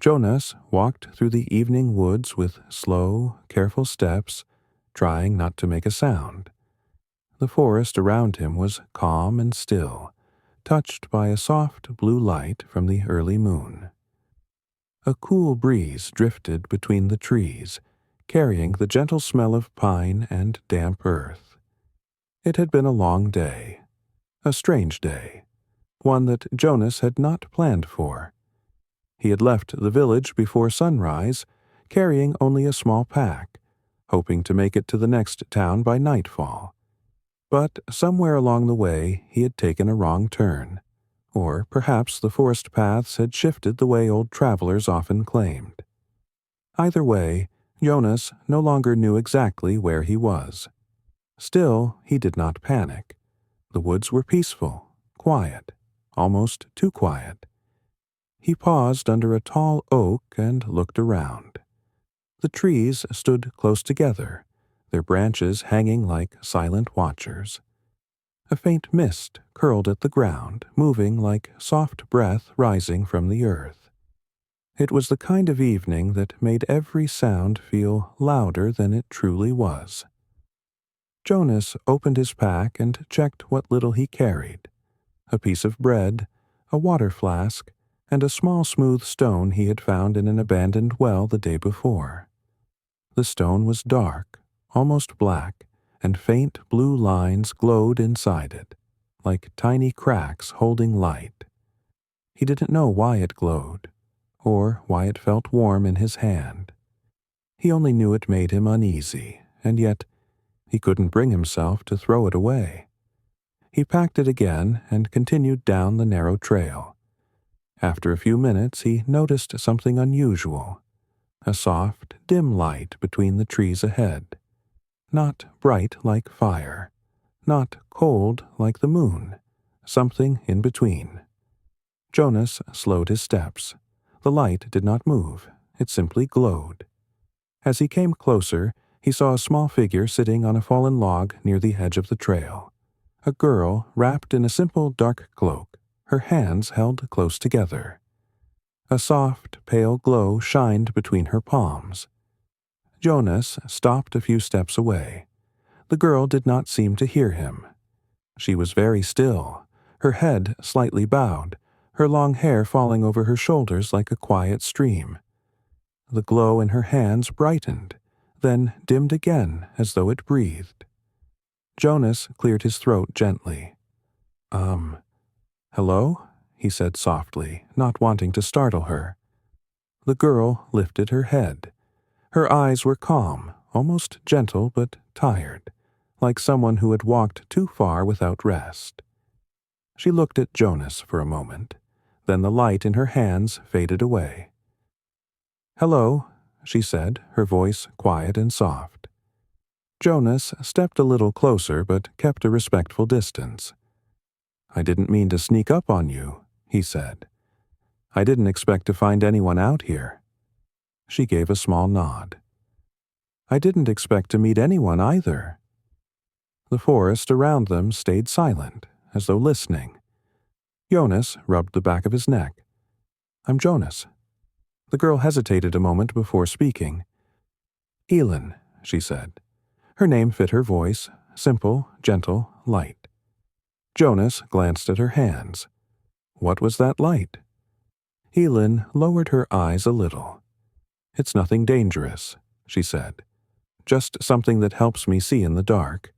Jonas walked through the evening woods with slow, careful steps, trying not to make a sound. The forest around him was calm and still, touched by a soft blue light from the early moon. A cool breeze drifted between the trees, carrying the gentle smell of pine and damp earth. It had been a long day, a strange day, one that Jonas had not planned for. He had left the village before sunrise, carrying only a small pack, hoping to make it to the next town by nightfall. But somewhere along the way he had taken a wrong turn, or perhaps the forest paths had shifted the way old travelers often claimed. Either way, Jonas no longer knew exactly where he was. Still, he did not panic. The woods were peaceful, quiet, almost too quiet. He paused under a tall oak and looked around. The trees stood close together, their branches hanging like silent watchers. A faint mist curled at the ground, moving like soft breath rising from the earth. It was the kind of evening that made every sound feel louder than it truly was. Jonas opened his pack and checked what little he carried: a piece of bread, a water flask, and a small smooth stone he had found in an abandoned well the day before. The stone was dark, almost black, and faint blue lines glowed inside it, like tiny cracks holding light. He didn't know why it glowed, or why it felt warm in his hand. He only knew it made him uneasy, and yet he couldn't bring himself to throw it away. He packed it again and continued down the narrow trail. After a few minutes he noticed something unusual: a soft, dim light between the trees ahead. Not bright like fire, not cold like the moon, something in between. Jonas slowed his steps. The light did not move, it simply glowed. As he came closer, he saw a small figure sitting on a fallen log near the edge of the trail. A girl wrapped in a simple dark cloak, her hands held close together. A soft, pale glow shined between her palms. Jonas stopped a few steps away. The girl did not seem to hear him. She was very still, her head slightly bowed, her long hair falling over her shoulders like a quiet stream. The glow in her hands brightened, then dimmed again as though it breathed. Jonas cleared his throat gently. Hello?" he said softly, not wanting to startle her. The girl lifted her head. Her eyes were calm, almost gentle but tired, like someone who had walked too far without rest. She looked at Jonas for a moment. Then the light in her hands faded away. "Hello," she said, her voice quiet and soft. Jonas stepped a little closer but kept a respectful distance. "I didn't mean to sneak up on you," he said. "I didn't expect to find anyone out here." She gave a small nod. "I didn't expect to meet anyone either." The forest around them stayed silent, as though listening. Jonas rubbed the back of his neck. "I'm Jonas." The girl hesitated a moment before speaking. "Elin," she said. Her name fit her voice, simple, gentle, light. Jonas glanced at her hands. What was that light? Elin lowered her eyes a little. "It's nothing dangerous," she said. "Just something that helps me see in the dark."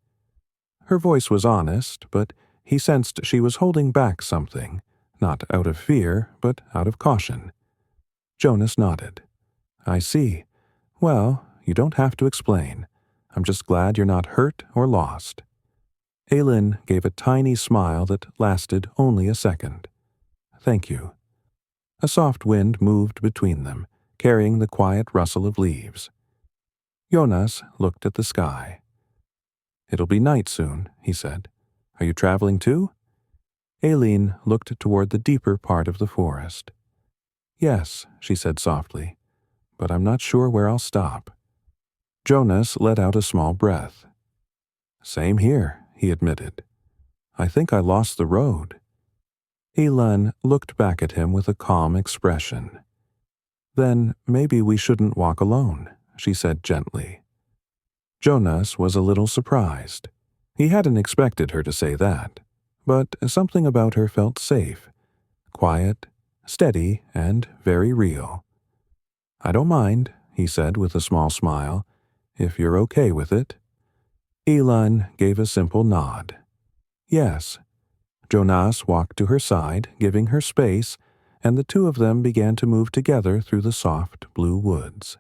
Her voice was honest, but he sensed she was holding back something, not out of fear, but out of caution. Jonas nodded. "I see. Well, you don't have to explain. I'm just glad you're not hurt or lost." Elin gave a tiny smile that lasted only a second. "Thank you." A soft wind moved between them, carrying the quiet rustle of leaves. Jonas looked at the sky. "It'll be night soon," he said. "Are you traveling too?" Aileen looked toward the deeper part of the forest. "Yes," she said softly, "but I'm not sure where I'll stop." Jonas let out a small breath. "Same here," he admitted. "I think I lost the road." Elin looked back at him with a calm expression. Then maybe we shouldn't walk alone, she said gently. Jonas was a little surprised. He hadn't expected her to say that, but something about her felt safe, quiet, steady, and very real. I don't mind, he said with a small smile, if you're okay with it. Elon gave a simple nod. Yes. Jonas walked to her side, giving her space, and the two of them began to move together through the soft blue woods.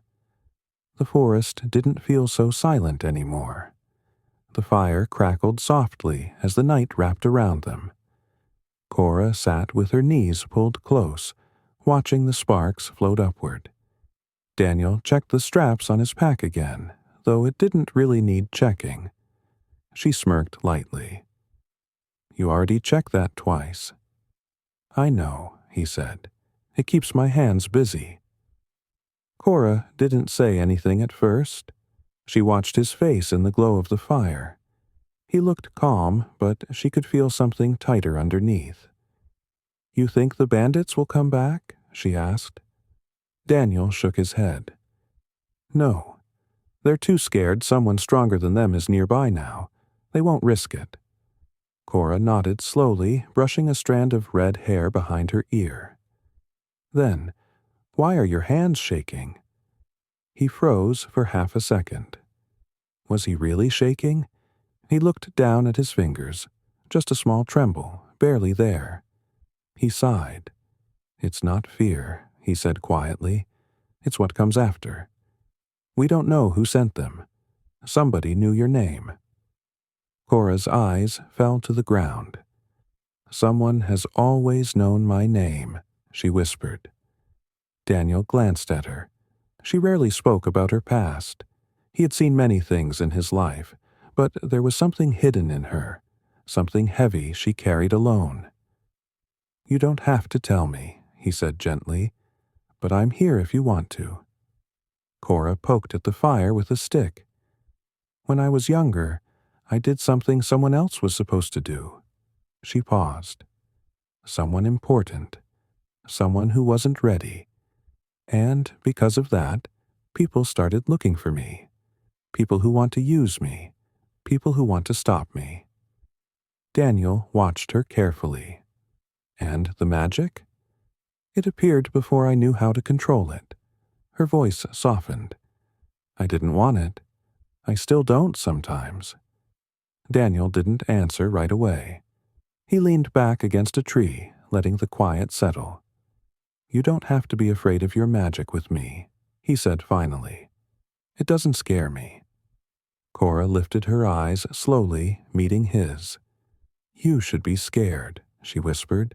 The forest didn't feel so silent anymore. The fire crackled softly as the night wrapped around them. Cora sat with her knees pulled close, watching the sparks float upward. Daniel checked the straps on his pack again, though it didn't really need checking. She smirked lightly. You already checked that twice. I know, he said. It keeps my hands busy. Cora didn't say anything at first. She watched his face in the glow of the fire. He looked calm, but she could feel something tighter underneath. You think the bandits will come back? She asked. Daniel shook his head. No. They're too scared someone stronger than them is nearby now. They won't risk it. Cora nodded slowly, brushing a strand of red hair behind her ear. Then, why are your hands shaking? He froze for half a second. Was he really shaking? He looked down at his fingers, just a small tremble, barely there. He sighed. It's not fear, he said quietly. It's what comes after. We don't know who sent them. Somebody knew your name. Cora's eyes fell to the ground. Someone has always known my name, she whispered. Daniel glanced at her. She rarely spoke about her past. He had seen many things in his life, but there was something hidden in her, something heavy she carried alone. You don't have to tell me, he said gently, but I'm here if you want to. Cora poked at the fire with a stick. When I was younger, I did something someone else was supposed to do. She paused. Someone important. Someone who wasn't ready. And because of that, people started looking for me. People who want to use me. People who want to stop me. Daniel watched her carefully. And the magic? It appeared before I knew how to control it. Her voice softened. I didn't want it. I still don't sometimes. Daniel didn't answer right away. He leaned back against a tree, letting the quiet settle. You don't have to be afraid of your magic with me, he said finally. It doesn't scare me. Cora lifted her eyes slowly, meeting his. You should be scared, she whispered.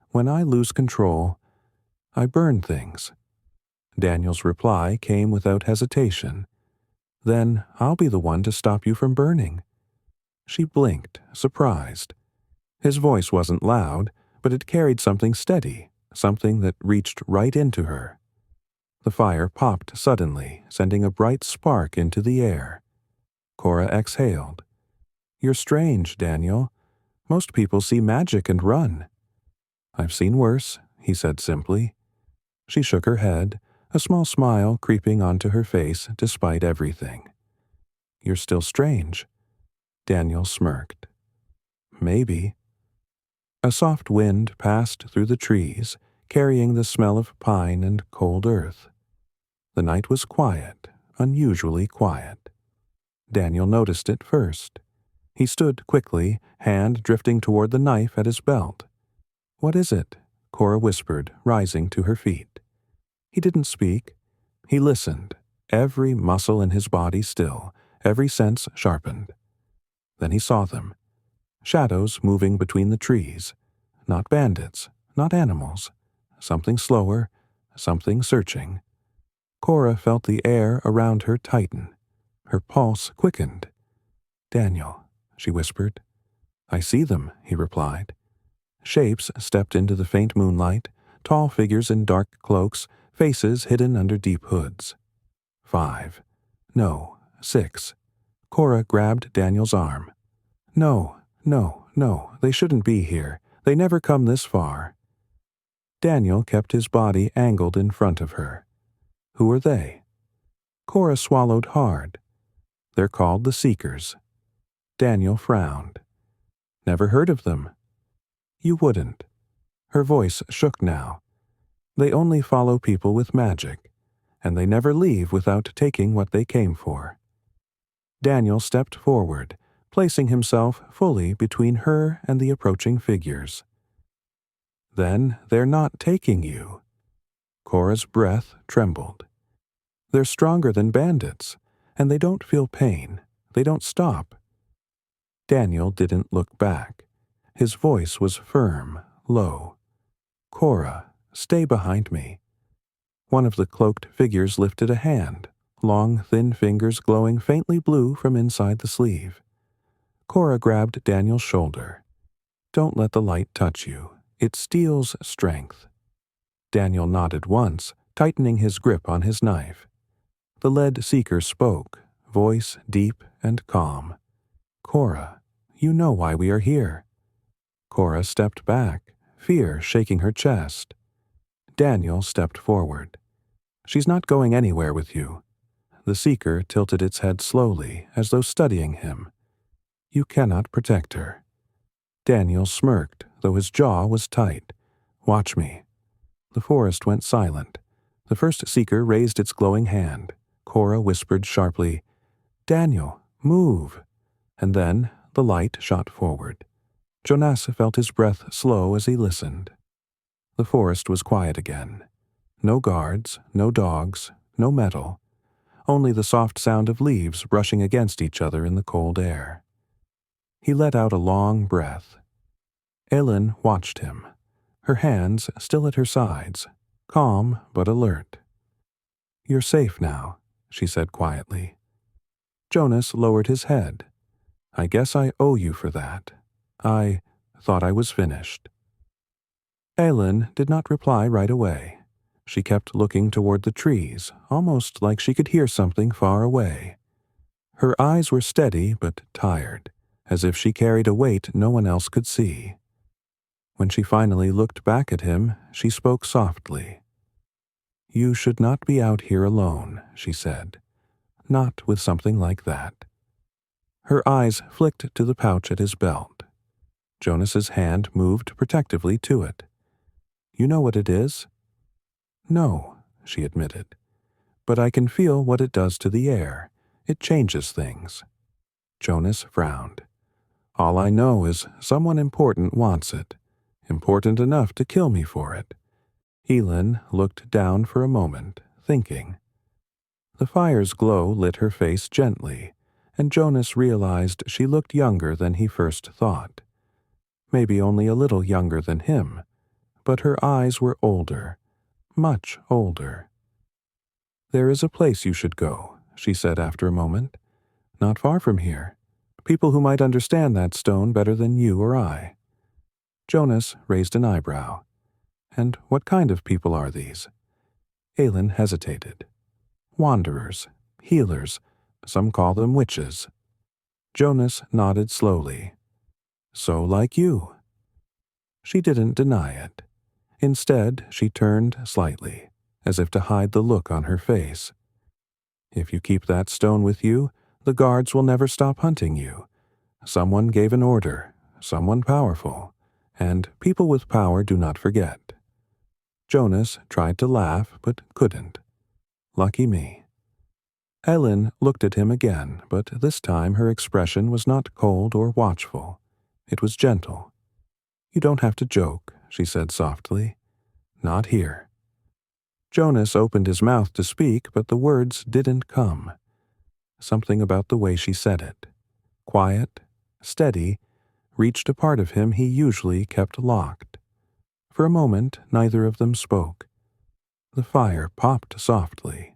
When I lose control, I burn things. Daniel's reply came without hesitation. Then I'll be the one to stop you from burning. She blinked, surprised. His voice wasn't loud, but it carried something steady, something that reached right into her. The fire popped suddenly, sending a bright spark into the air. Cora exhaled. You're strange, Daniel. Most people see magic and run. I've seen worse, he said simply. She shook her head, a small smile creeping onto her face despite everything. You're still strange. Daniel smirked. Maybe. A soft wind passed through the trees, carrying the smell of pine and cold earth. The night was quiet, unusually quiet. Daniel noticed it first. He stood quickly, hand drifting toward the knife at his belt. What is it? Cora whispered, rising to her feet. He didn't speak. He listened, every muscle in his body still, every sense sharpened. Then he saw them. Shadows moving between the trees. Not bandits, not animals. Something slower, something searching. Cora felt the air around her tighten. Her pulse quickened. Daniel, she whispered. I see them, he replied. Shapes stepped into the faint moonlight, tall figures in dark cloaks, faces hidden under deep hoods. 5. No, 6. Cora grabbed Daniel's arm. No, no, no, they shouldn't be here. They never come this far. Daniel kept his body angled in front of her. Who are they? Cora swallowed hard. They're called the Seekers. Daniel frowned. Never heard of them. You wouldn't. Her voice shook now. They only follow people with magic, and they never leave without taking what they came for. Daniel stepped forward, placing himself fully between her and the approaching figures. Then they're not taking you. Cora's breath trembled. They're stronger than bandits, and they don't feel pain. They don't stop. Daniel didn't look back. His voice was firm, low. Cora, stay behind me. One of the cloaked figures lifted a hand, long, thin fingers glowing faintly blue from inside the sleeve. Cora grabbed Daniel's shoulder. Don't let the light touch you. It steals strength. Daniel nodded once, tightening his grip on his knife. The lead seeker spoke, voice deep and calm. Cora, you know why we are here. Cora stepped back, fear shaking her chest. Daniel stepped forward. She's not going anywhere with you. The seeker tilted its head slowly, as though studying him. You cannot protect her. Daniel smirked, though his jaw was tight. Watch me. The forest went silent. The first seeker raised its glowing hand. Cora whispered sharply, Daniel, move. And then the light shot forward. Jonas felt his breath slow as he listened. The forest was quiet again. No guards, no dogs, no metal. Only the soft sound of leaves brushing against each other in the cold air. He let out a long breath. Ellen watched him, her hands still at her sides, calm but alert. You're safe now, she said quietly. Jonas lowered his head. I guess I owe you for that. I thought I was finished. Ellen did not reply right away. She kept looking toward the trees, almost like she could hear something far away. Her eyes were steady but tired, as if she carried a weight no one else could see. When she finally looked back at him, she spoke softly. You should not be out here alone, she said. Not with something like that. Her eyes flicked to the pouch at his belt. Jonas's hand moved protectively to it. You know what it is? No, she admitted. But I can feel what it does to the air. It changes things. Jonas frowned. All I know is someone important wants it. Important enough to kill me for it. Elin looked down for a moment, thinking. The fire's glow lit her face gently, and Jonas realized she looked younger than he first thought. Maybe only a little younger than him, but her eyes were older, much older. There is a place you should go, she said after a moment. Not far from here. People who might understand that stone better than you or I. Jonas raised an eyebrow. And what kind of people are these? Aelin hesitated. Wanderers, healers, some call them witches. Jonas nodded slowly. So like you. She didn't deny it. Instead, she turned slightly, as if to hide the look on her face. If you keep that stone with you, the guards will never stop hunting you. Someone gave an order, someone powerful, and people with power do not forget. Jonas tried to laugh, but couldn't. Lucky me. Ellen looked at him again, but this time her expression was not cold or watchful. It was gentle. You don't have to joke, she said softly. Not here. Jonas opened his mouth to speak, but the words didn't come. Something about the way she said it. Quiet, steady, reached a part of him he usually kept locked. For a moment, neither of them spoke. The fire popped softly.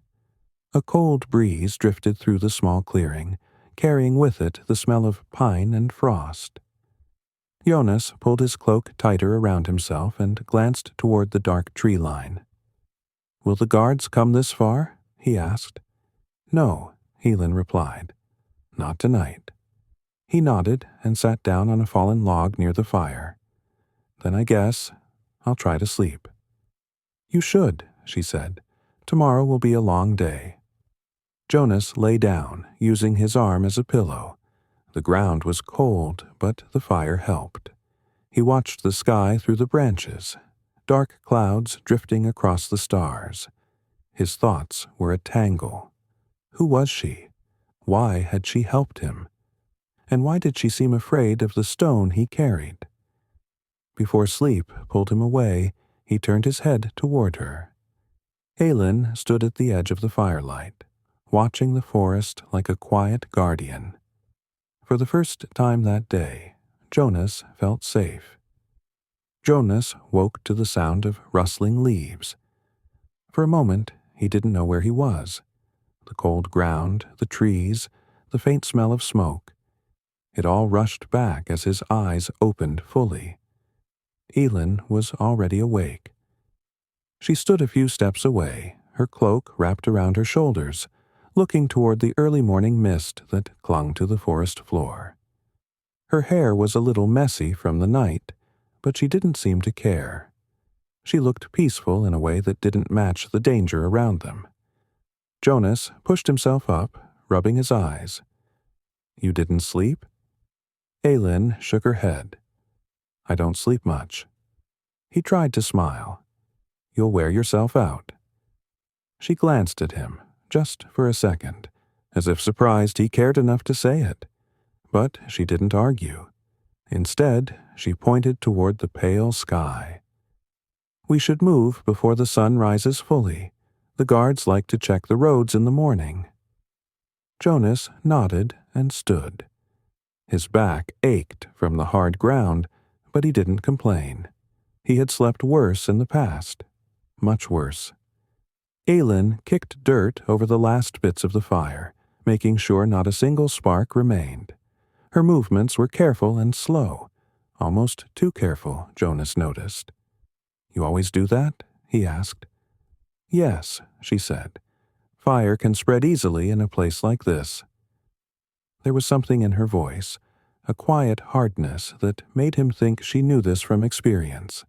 A cold breeze drifted through the small clearing, carrying with it the smell of pine and frost. Jonas pulled his cloak tighter around himself and glanced toward the dark tree line. Will the guards come this far? He asked. No, Elin replied. Not tonight. He nodded and sat down on a fallen log near the fire. Then I guess I'll try to sleep. You should, she said. Tomorrow will be a long day." Jonas lay down, using his arm as a pillow. The ground was cold, but the fire helped. He watched the sky through the branches, dark clouds drifting across the stars. His thoughts were a tangle. Who was she? Why had she helped him? And why did she seem afraid of the stone he carried? Before sleep pulled him away, he turned his head toward her. Aelin stood at the edge of the firelight, watching the forest like a quiet guardian. For the first time that day, Jonas felt safe. Jonas woke to the sound of rustling leaves. For a moment, he didn't know where he was. The cold ground, the trees, the faint smell of smoke. It all rushed back as his eyes opened fully. Aelin was already awake. She stood a few steps away, her cloak wrapped around her shoulders, looking toward the early morning mist that clung to the forest floor. Her hair was a little messy from the night, but she didn't seem to care. She looked peaceful in a way that didn't match the danger around them. Jonas pushed himself up, rubbing his eyes. "You didn't sleep?" Aelin shook her head. "I don't sleep much." He tried to smile. "You'll wear yourself out." She glanced at him, just for a second, as if surprised he cared enough to say it. But she didn't argue. Instead, she pointed toward the pale sky. "We should move before the sun rises fully. The guards like to check the roads in the morning." Jonas nodded and stood. His back ached from the hard ground, but he didn't complain. He had slept worse in the past. Much worse. Aelin kicked dirt over the last bits of the fire, making sure not a single spark remained. Her movements were careful and slow, almost too careful, Jonas noticed. "You always do that?" he asked. "Yes," she said. "Fire can spread easily in a place like this." There was something in her voice, a quiet hardness that made him think she knew this from experience.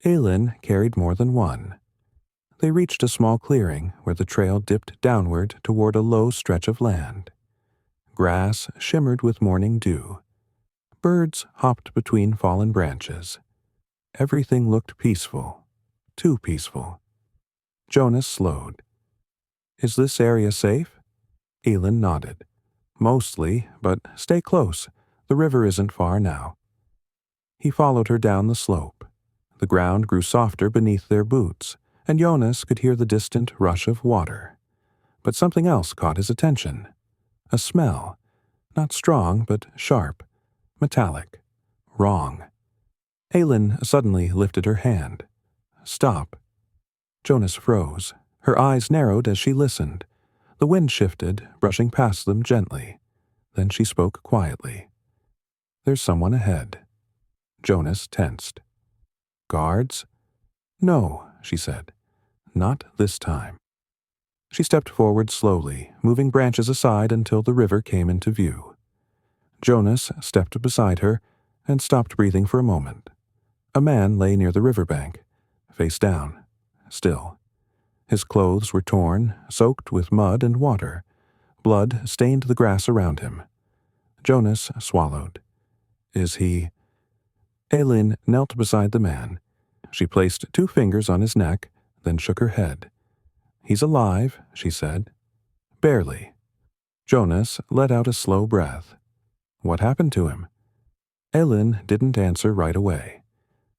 Aelin carried more than one. They reached a small clearing where the trail dipped downward toward a low stretch of land. Grass shimmered with morning dew. Birds hopped between fallen branches. Everything looked peaceful, too peaceful. Jonas slowed. "Is this area safe?" Aelin nodded. "Mostly, but stay close. The river isn't far now." He followed her down the slope. The ground grew softer beneath their boots, and Jonas could hear the distant rush of water. But something else caught his attention. A smell. Not strong, but sharp. Metallic. Wrong. Aelin suddenly lifted her hand. "Stop." Jonas froze. Her eyes narrowed as she listened. The wind shifted, brushing past them gently. Then she spoke quietly. "There's someone ahead." Jonas tensed. "Guards?" "No," she said. "Not this time." She stepped forward slowly, moving branches aside until the river came into view. Jonas stepped beside her and stopped breathing for a moment. A man lay near the riverbank, face down, still. His clothes were torn, soaked with mud and water. Blood stained the grass around him. Jonas swallowed. "Is he—" Aelin knelt beside the man. She placed 2 fingers on his neck, then shook her head. "He's alive," she said. "Barely." Jonas let out a slow breath. "What happened to him?" Aelin didn't answer right away.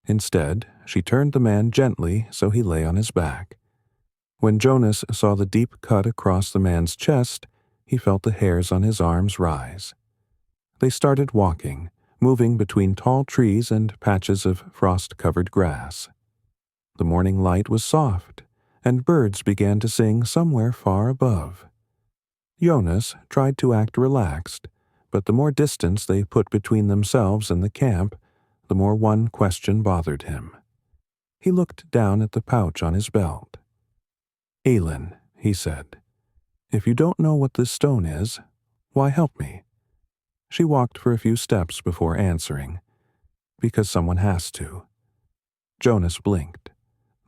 Instead, she turned the man gently so he lay on his back. When Jonas saw the deep cut across the man's chest, he felt the hairs on his arms rise. They started walking, moving between tall trees and patches of frost-covered grass. The morning light was soft, and birds began to sing somewhere far above. Jonas tried to act relaxed, but the more distance they put between themselves and the camp, the more one question bothered him. He looked down at the pouch on his belt. "Aelin," he said, "if you don't know what this stone is, why help me?" She walked for a few steps before answering. "Because someone has to." Jonas blinked.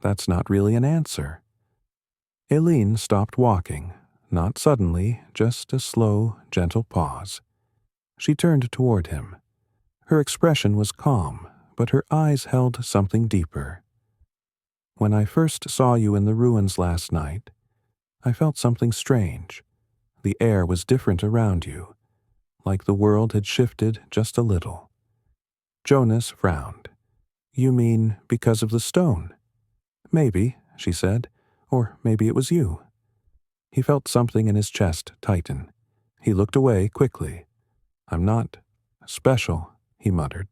"That's not really an answer." Aileen stopped walking, not suddenly, just a slow, gentle pause. She turned toward him. Her expression was calm, but her eyes held something deeper. When I first saw you in the ruins last night, I felt something strange. The air was different around you, like the world had shifted just a little. Jonas frowned. You mean because of the stone? Maybe, she said, or maybe it was you. He felt something in his chest tighten. He looked away quickly. I'm not special, he muttered.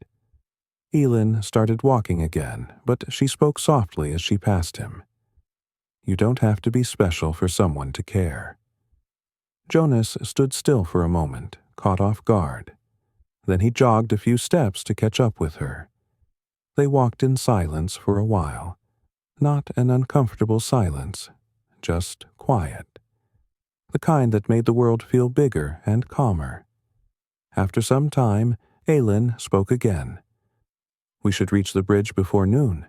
Elin started walking again, but she spoke softly as she passed him. You don't have to be special for someone to care. Jonas stood still for a moment, caught off guard. Then he jogged a few steps to catch up with her. They walked in silence for a while. Not an uncomfortable silence, just quiet. The kind that made the world feel bigger and calmer. After some time, Aelin spoke again. We should reach the bridge before noon.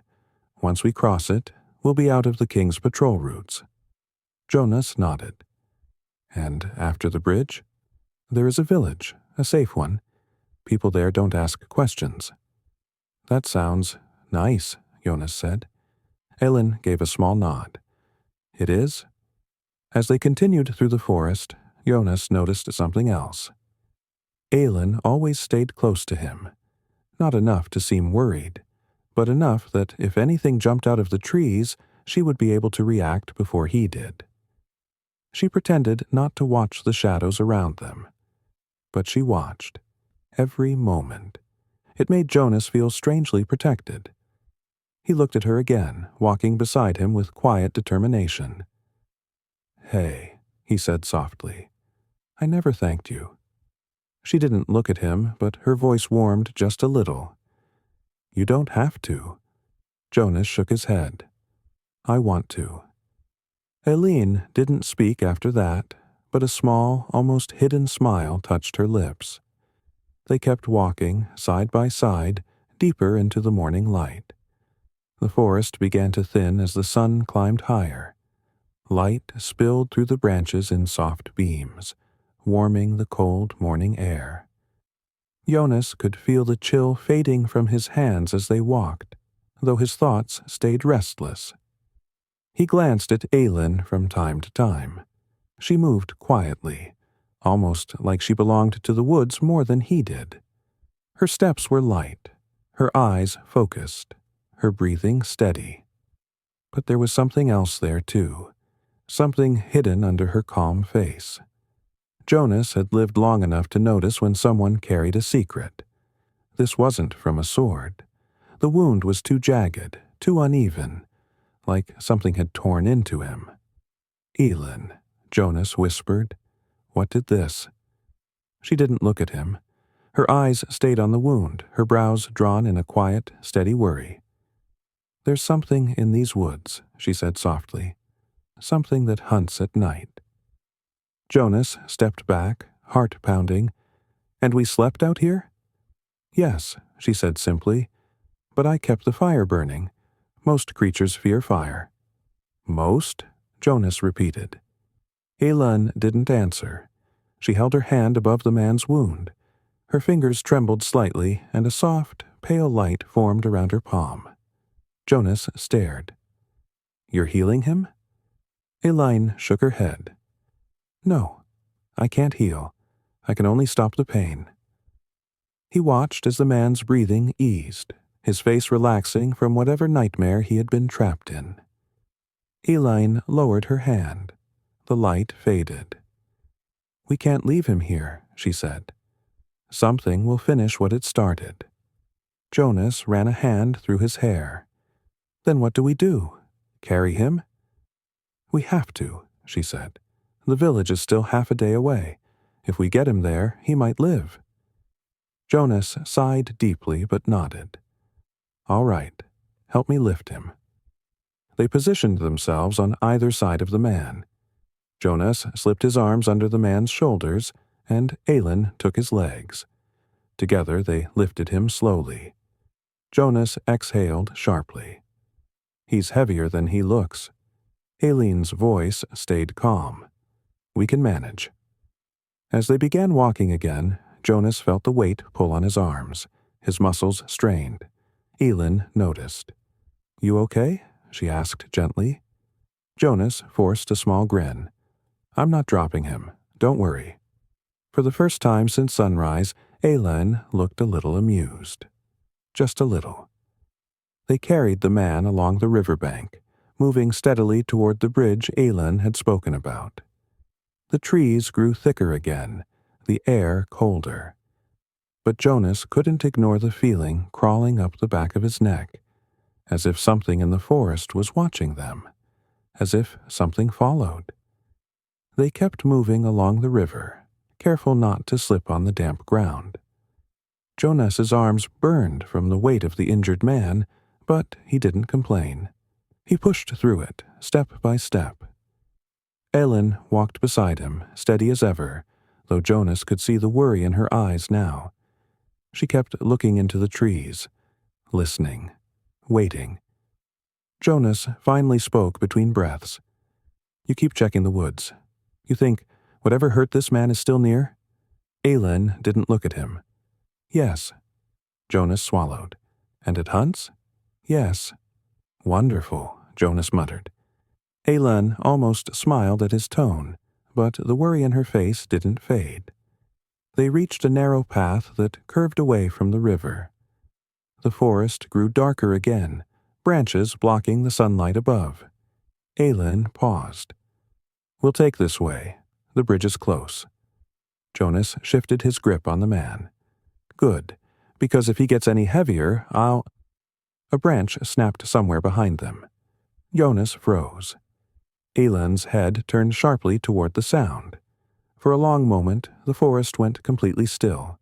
Once we cross it, we'll be out of the king's patrol routes. Jonas nodded. And after the bridge? There is a village, a safe one. People there don't ask questions. That sounds nice, Jonas said. Aelin gave a small nod. It is? As they continued through the forest, Jonas noticed something else. Aelin always stayed close to him. Not enough to seem worried, but enough that if anything jumped out of the trees, she would be able to react before he did. She pretended not to watch the shadows around them. But she watched. Every moment. It made Jonas feel strangely protected. He looked at her again, walking beside him with quiet determination. Hey, he said softly. I never thanked you. She didn't look at him, but her voice warmed just a little. You don't have to. Jonas shook his head. I want to. Aileen didn't speak after that, but a small, almost hidden smile touched her lips. They kept walking, side by side, deeper into the morning light. The forest began to thin as the sun climbed higher. Light spilled through the branches in soft beams, warming the cold morning air. Jonas could feel the chill fading from his hands as they walked, though his thoughts stayed restless. He glanced at Aelin from time to time. She moved quietly, almost like she belonged to the woods more than he did. Her steps were light, her eyes focused, her breathing steady. But there was something else there, too, something hidden under her calm face. Jonas had lived long enough to notice when someone carried a secret. This wasn't from a sword. The wound was too jagged, too uneven, like something had torn into him. Elin, Jonas whispered. What did this? She didn't look at him. Her eyes stayed on the wound, her brows drawn in a quiet, steady worry. There's something in these woods, she said softly. Something that hunts at night. Jonas stepped back, heart pounding. And we slept out here? Yes, she said simply. But I kept the fire burning. Most creatures fear fire. Most? Jonas repeated. Aelin didn't answer. She held her hand above the man's wound. Her fingers trembled slightly, and a soft, pale light formed around her palm. Jonas stared. You're healing him? Aelin shook her head. No, I can't heal. I can only stop the pain. He watched as the man's breathing eased, his face relaxing from whatever nightmare he had been trapped in. Aelin lowered her hand. The light faded. We can't leave him here, she said. Something will finish what it started. Jonas ran a hand through his hair. Then what do we do? Carry him? We have to, she said. The village is still half a day away. If we get him there, he might live. Jonas sighed deeply but nodded. All right, help me lift him. They positioned themselves on either side of the man. Jonas slipped his arms under the man's shoulders, and Aelin took his legs. Together they lifted him slowly. Jonas exhaled sharply. He's heavier than he looks. Aileen's voice stayed calm. "We can manage." As they began walking again, Jonas felt the weight pull on his arms, his muscles strained. Eileen noticed. "You okay?" she asked gently. Jonas forced a small grin. "I'm not dropping him. Don't worry." For the first time since sunrise, Eileen looked a little amused. Just a little. They carried the man along the riverbank, moving steadily toward the bridge Eileen had spoken about. The trees grew thicker again, the air colder. But Jonas couldn't ignore the feeling crawling up the back of his neck, as if something in the forest was watching them, as if something followed. They kept moving along the river, careful not to slip on the damp ground. Jonas's arms burned from the weight of the injured man, but he didn't complain. He pushed through it, step by step. Ellen walked beside him, steady as ever, though Jonas could see the worry in her eyes now. She kept looking into the trees, listening, waiting. Jonas finally spoke between breaths. "You keep checking the woods. You think whatever hurt this man is still near?" Ellen didn't look at him. "Yes." Jonas swallowed. "And it hunts?" "Yes." "Wonderful," Jonas muttered. Ellen almost smiled at his tone, but the worry in her face didn't fade. They reached a narrow path that curved away from the river. The forest grew darker again, branches blocking the sunlight above. Ellen paused. "We'll take this way. The bridge is close." Jonas shifted his grip on the man. "Good, because if he gets any heavier, I'll—" A branch snapped somewhere behind them. Jonas froze. Ellen's head turned sharply toward the sound. For a long moment, the forest went completely still.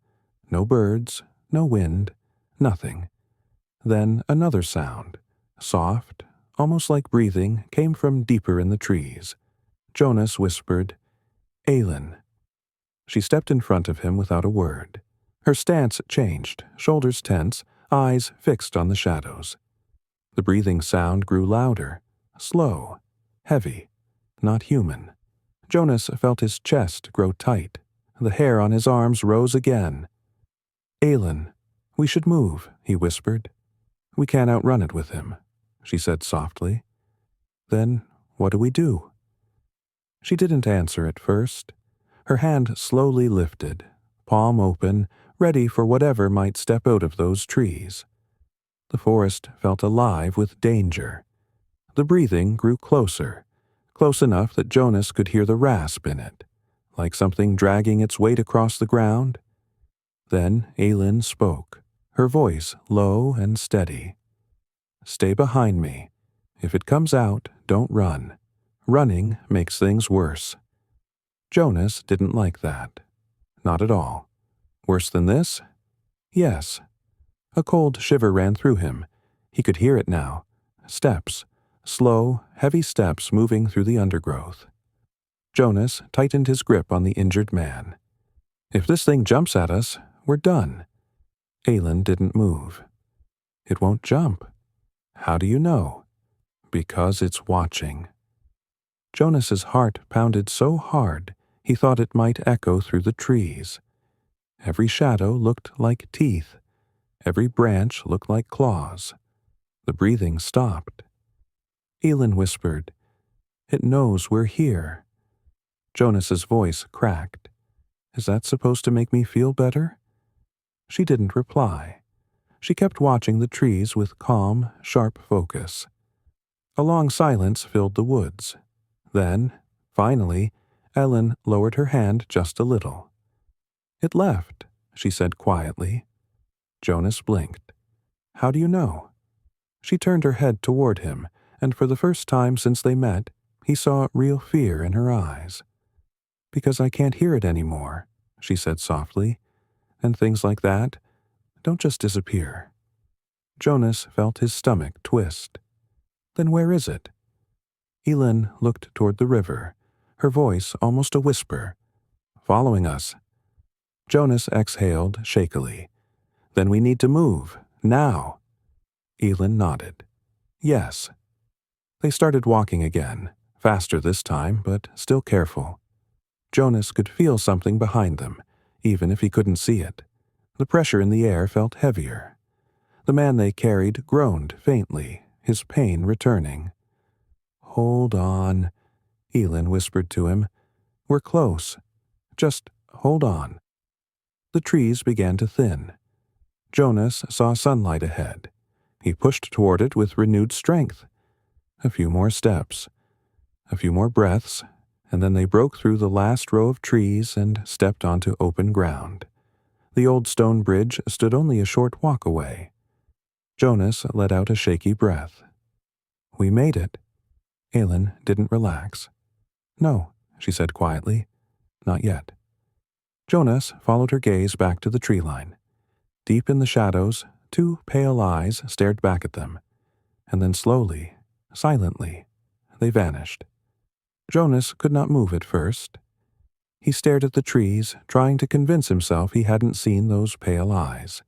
No birds, no wind, nothing. Then another sound, soft, almost like breathing, came from deeper in the trees. Jonas whispered, "Ellen." She stepped in front of him without a word. Her stance changed, shoulders tense, eyes fixed on the shadows. The breathing sound grew louder, slow, heavy, not human. Jonas felt his chest grow tight. The hair on his arms rose again. "Ellen, we should move," he whispered. "We can't outrun it with him," she said softly. "Then what do we do?" She didn't answer at first. Her hand slowly lifted, palm open, ready for whatever might step out of those trees. The forest felt alive with danger. The breathing grew closer, close enough that Jonas could hear the rasp in it, like something dragging its weight across the ground. Then Ellen spoke, her voice low and steady. "Stay behind me. If it comes out, don't run. Running makes things worse." Jonas didn't like that. Not at all. Worse than this? Yes. A cold shiver ran through him. He could hear it now. Steps. Slow, heavy steps moving through the undergrowth. Jonas tightened his grip on the injured man. "If this thing jumps at us, we're done." Ellen didn't move. "It won't jump." "How do you know?" "Because it's watching." Jonas's heart pounded so hard he thought it might echo through the trees. Every shadow looked like teeth. Every branch looked like claws. The breathing stopped. Ellen whispered, "It knows we're here." Jonas's voice cracked. "Is that supposed to make me feel better?" She didn't reply. She kept watching the trees with calm, sharp focus. A long silence filled the woods. Then, finally, Ellen lowered her hand just a little. "It left," she said quietly. Jonas blinked. "How do you know?" She turned her head toward him, and for the first time since they met, he saw real fear in her eyes. "Because I can't hear it anymore," she said softly. "And things like that don't just disappear." Jonas felt his stomach twist. "Then where is it?" Ellen looked toward the river, her voice almost a whisper. "Following us." Jonas exhaled shakily. "Then we need to move, now." Ellen nodded. "Yes." They started walking again, faster this time, but still careful. Jonas could feel something behind them, even if he couldn't see it. The pressure in the air felt heavier. The man they carried groaned faintly, his pain returning. "Hold on," Elin whispered to him. "We're close. Just hold on." The trees began to thin. Jonas saw sunlight ahead. He pushed toward it with renewed strength. A few more steps. A few more breaths, and then they broke through the last row of trees and stepped onto open ground. The old stone bridge stood only a short walk away. Jonas let out a shaky breath. "We made it." Elin didn't relax. "No," she said quietly. "Not yet." Jonas followed her gaze back to the tree line. Deep in the shadows, two pale eyes stared back at them, and then slowly, silently, they vanished. Jonas could not move at first. He stared at the trees, trying to convince himself he hadn't seen those pale eyes.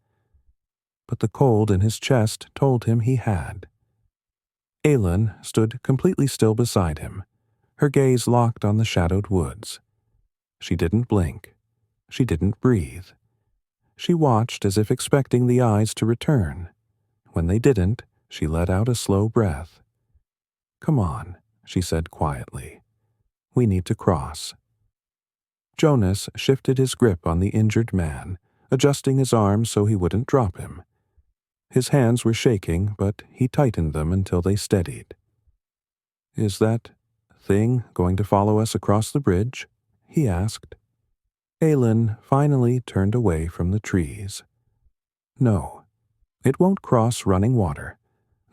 But the cold in his chest told him he had. Elin stood completely still beside him, her gaze locked on the shadowed woods. She didn't blink. She didn't breathe. She watched as if expecting the eyes to return. When they didn't, she let out a slow breath. "Come on," she said quietly. "We need to cross." Jonas shifted his grip on the injured man, adjusting his arms so he wouldn't drop him. His hands were shaking, but he tightened them until they steadied. "Is that thing going to follow us across the bridge?" he asked. Elin finally turned away from the trees. "No, it won't cross running water.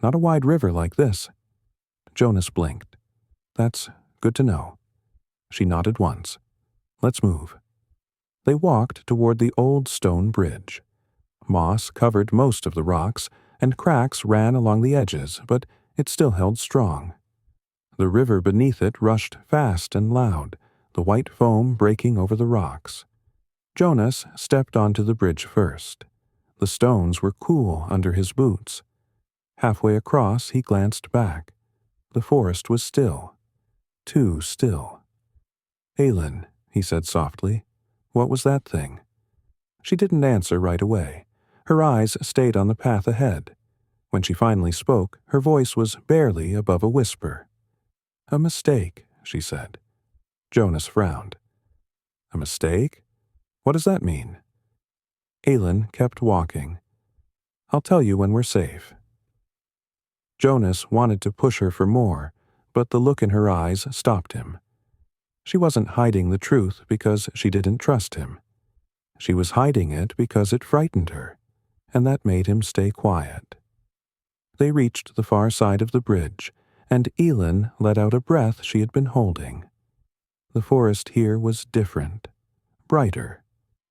Not a wide river like this." Jonas blinked. "That's good to know." She nodded once. "Let's move." They walked toward the old stone bridge. Moss covered most of the rocks, and cracks ran along the edges, but it still held strong. The river beneath it rushed fast and loud, the white foam breaking over the rocks. Jonas stepped onto the bridge first. The stones were cool under his boots. Halfway across, he glanced back. The forest was still. Too still. "Elin," he said softly, "what was that thing?" She didn't answer right away. Her eyes stayed on the path ahead. When she finally spoke, her voice was barely above a whisper. "A mistake," she said. Jonas frowned. "A mistake? What does that mean?" Elin kept walking. "I'll tell you when we're safe." Jonas wanted to push her for more, but the look in her eyes stopped him. She wasn't hiding the truth because she didn't trust him. She was hiding it because it frightened her, and that made him stay quiet. They reached the far side of the bridge, and Elin let out a breath she had been holding. The forest here was different, brighter,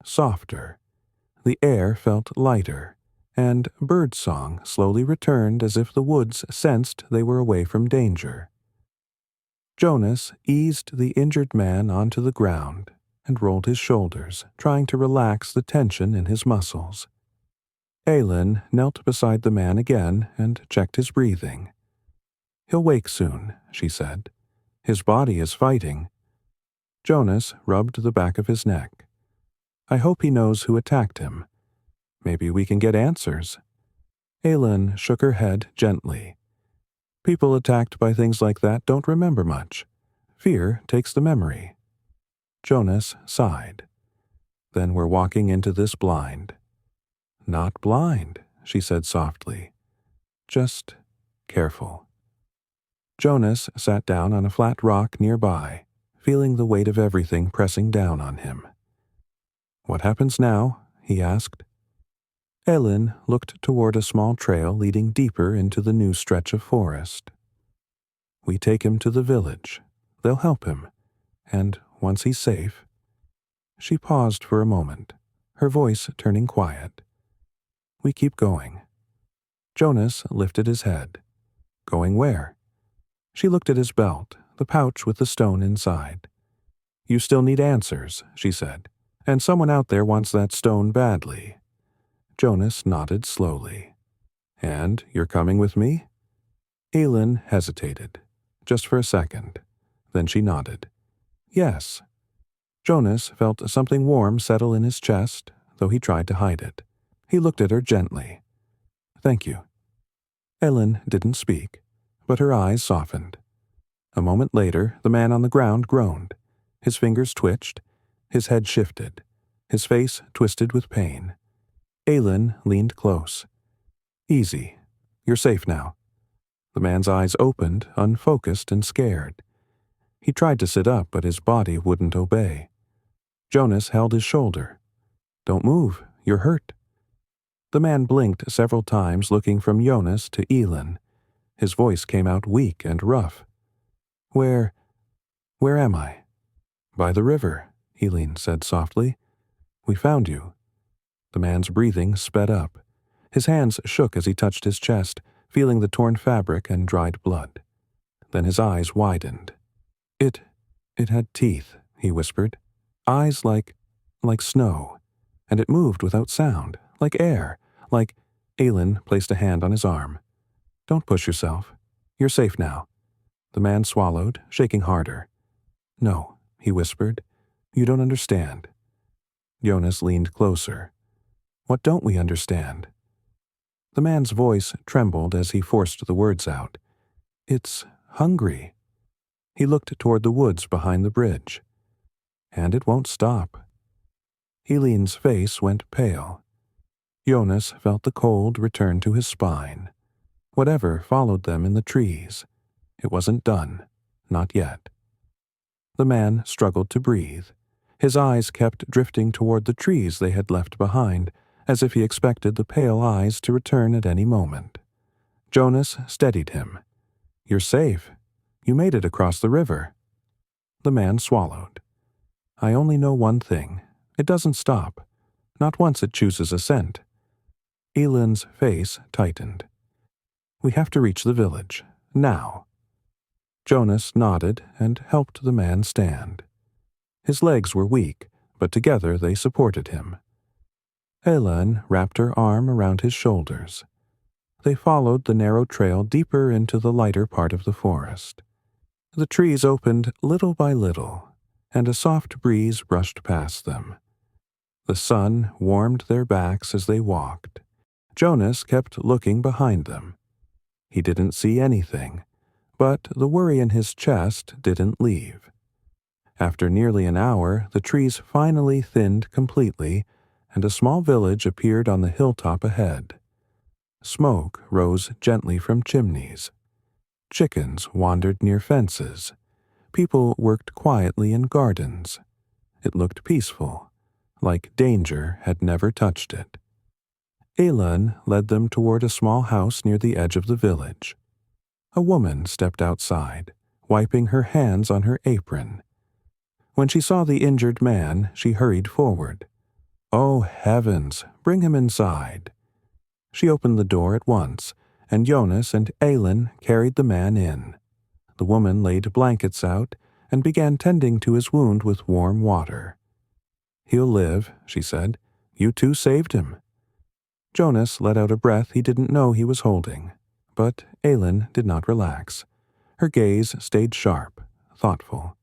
softer. The air felt lighter, and birdsong slowly returned as if the woods sensed they were away from danger. Jonas eased the injured man onto the ground and rolled his shoulders, trying to relax the tension in his muscles. Elin knelt beside the man again and checked his breathing. "He'll wake soon," she said. "His body is fighting." Jonas rubbed the back of his neck. "I hope he knows who attacked him. Maybe we can get answers." Elin shook her head gently. "People attacked by things like that don't remember much. Fear takes the memory." Jonas sighed. "Then we're walking into this blind." "Not blind," she said softly. "Just careful." Jonas sat down on a flat rock nearby, feeling the weight of everything pressing down on him. "What happens now?" he asked. Elin looked toward a small trail leading deeper into the new stretch of forest. "We take him to the village. They'll help him. And once he's safe—" She paused for a moment, her voice turning quiet. "We keep going." Jonas lifted his head. "Going where?" She looked at his belt, the pouch with the stone inside. "You still need answers," she said, "and someone out there wants that stone badly." Jonas nodded slowly. "And you're coming with me?" Elin hesitated, just for a second. Then she nodded. Yes. Jonas felt something warm settle in his chest, though he tried to hide it. He looked at her gently. Thank you. Ellen didn't speak, but her eyes softened. A moment later, the man on the ground groaned. His fingers twitched. His head shifted. His face twisted with pain. Aelin leaned close. Easy. You're safe now. The man's eyes opened, unfocused and scared. He tried to sit up, but his body wouldn't obey. Jonas held his shoulder. Don't move. You're hurt. The man blinked several times, looking from Jonas to Aelin. His voice came out weak and rough. Where am I? By the river, Aelin said softly. We found you. The man's breathing sped up. His hands shook as he touched his chest, feeling the torn fabric and dried blood. Then his eyes widened. It had teeth, he whispered. Eyes like snow. And it moved without sound, like air, like... Aelin placed a hand on his arm. Don't push yourself. You're safe now. The man swallowed, shaking harder. No, he whispered. You don't understand. Jonas leaned closer. What don't we understand? The man's voice trembled as he forced the words out. It's hungry. He looked toward the woods behind the bridge. And it won't stop. Aelin's face went pale. Jonas felt the cold return to his spine. Whatever followed them in the trees. It wasn't done. Not yet. The man struggled to breathe. His eyes kept drifting toward the trees they had left behind, as if he expected the pale eyes to return at any moment. Jonas steadied him. You're safe. You made it across the river. The man swallowed. I only know one thing. It doesn't stop. Not once it chooses a scent. Aelin's face tightened. We have to reach the village. Now. Jonas nodded and helped the man stand. His legs were weak, but together they supported him. Aelin wrapped her arm around his shoulders. They followed the narrow trail deeper into the lighter part of the forest. The trees opened little by little, and a soft breeze brushed past them. The sun warmed their backs as they walked. Jonas kept looking behind them. He didn't see anything, but the worry in his chest didn't leave. After nearly an hour, the trees finally thinned completely, and a small village appeared on the hilltop ahead. Smoke rose gently from chimneys. Chickens wandered near fences. People worked quietly in gardens. It looked peaceful, like danger had never touched it. Aelin led them toward a small house near the edge of the village. A woman stepped outside, wiping her hands on her apron. When she saw the injured man, she hurried forward. Oh, heavens, bring him inside. She opened the door at once, and Jonas and Aelin carried the man in. The woman laid blankets out and began tending to his wound with warm water. He'll live, she said. You two saved him. Jonas let out a breath he didn't know he was holding, but Aelin did not relax. Her gaze stayed sharp, thoughtful.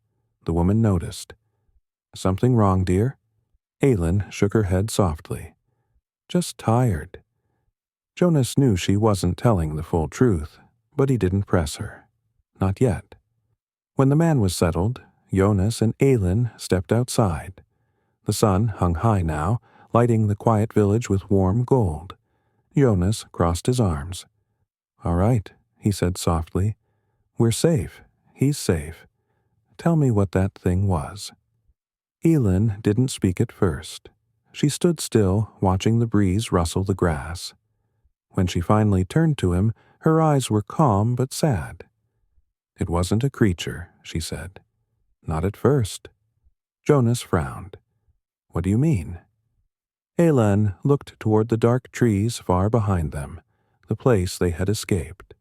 The woman noticed. Something wrong, dear? Aelin shook her head softly. Just tired. Jonas knew she wasn't telling the full truth, but he didn't press her. Not yet. When the man was settled, Jonas and Aelin stepped outside. The sun hung high now, lighting the quiet village with warm gold. Jonas crossed his arms. All right, he said softly. We're safe. He's safe. Tell me what that thing was. Aelin didn't speak at first. She stood still, watching the breeze rustle the grass. When she finally turned to him, her eyes were calm but sad. It wasn't a creature, she said. Not at first. Jonas frowned. What do you mean? Aelin looked toward the dark trees far behind them, the place they had escaped.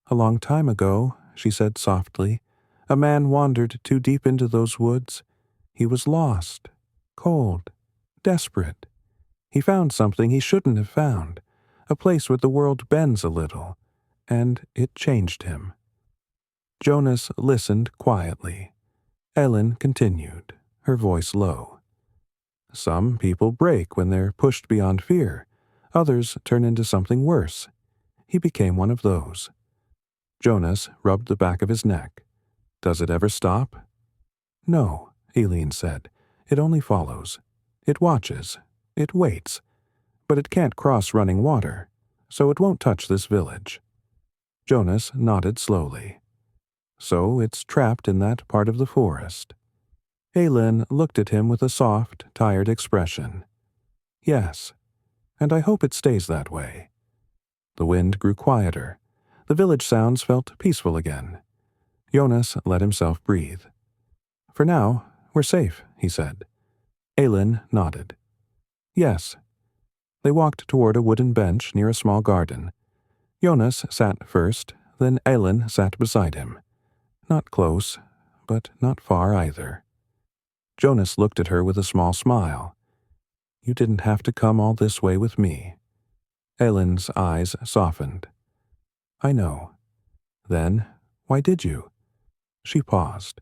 A long time ago, she said softly, a man wandered too deep into those woods. He was lost, cold, desperate. He found something he shouldn't have found, a place where the world bends a little, and it changed him. Jonas listened quietly. Ellen continued, her voice low. Some people break when they're pushed beyond fear. Others turn into something worse. He became one of those. Jonas rubbed the back of his neck. Does it ever stop? No, Eileen said. It only follows. It watches. It waits. But it can't cross running water, so it won't touch this village. Jonas nodded slowly. So it's trapped in that part of the forest. Aylin looked at him with a soft, tired expression. Yes, and I hope it stays that way. The wind grew quieter. The village sounds felt peaceful again. Jonas let himself breathe. For now, we're safe, he said. Aylin nodded. Yes. They walked toward a wooden bench near a small garden. Jonas sat first, then Aylin sat beside him. Not close, but not far either. Jonas looked at her with a small smile. You didn't have to come all this way with me. Aylin's eyes softened. I know. Then, why did you? She paused.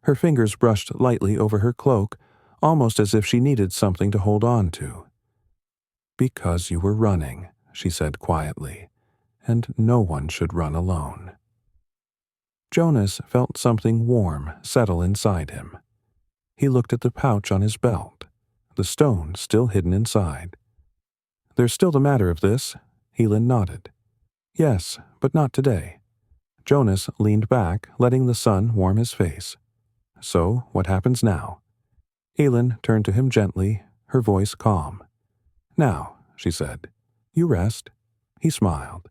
Her fingers brushed lightly over her cloak, almost as if she needed something to hold on to. Because you were running, she said quietly, and no one should run alone. Jonas felt something warm settle inside him. He looked at the pouch on his belt, the stone still hidden inside. There's still the matter of this, Helen nodded. Yes, but not today. Jonas leaned back, letting the sun warm his face. So, what happens now? Helen turned to him gently, her voice calm. Now, she said, you rest. He smiled.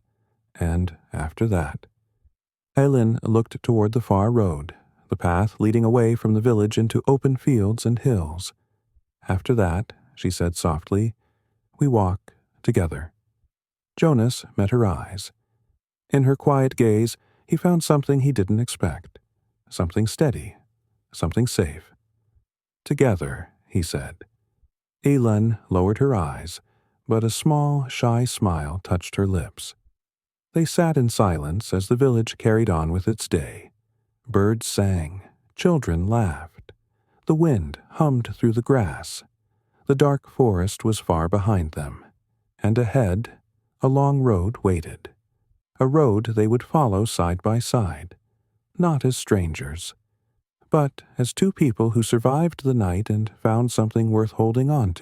And after that. Helen looked toward the far road, the path leading away from the village into open fields and hills. After that, she said softly, we walk together. Jonas met her eyes. In her quiet gaze, he found something he didn't expect. Something steady. Something safe. Together, he said. Elin lowered her eyes, but a small, shy smile touched her lips. They sat in silence as the village carried on with its day. Birds sang. Children laughed. The wind hummed through the grass. The dark forest was far behind them. And ahead, a long road waited. A road they would follow side by side. Not as strangers, but as two people who survived the night and found something worth holding on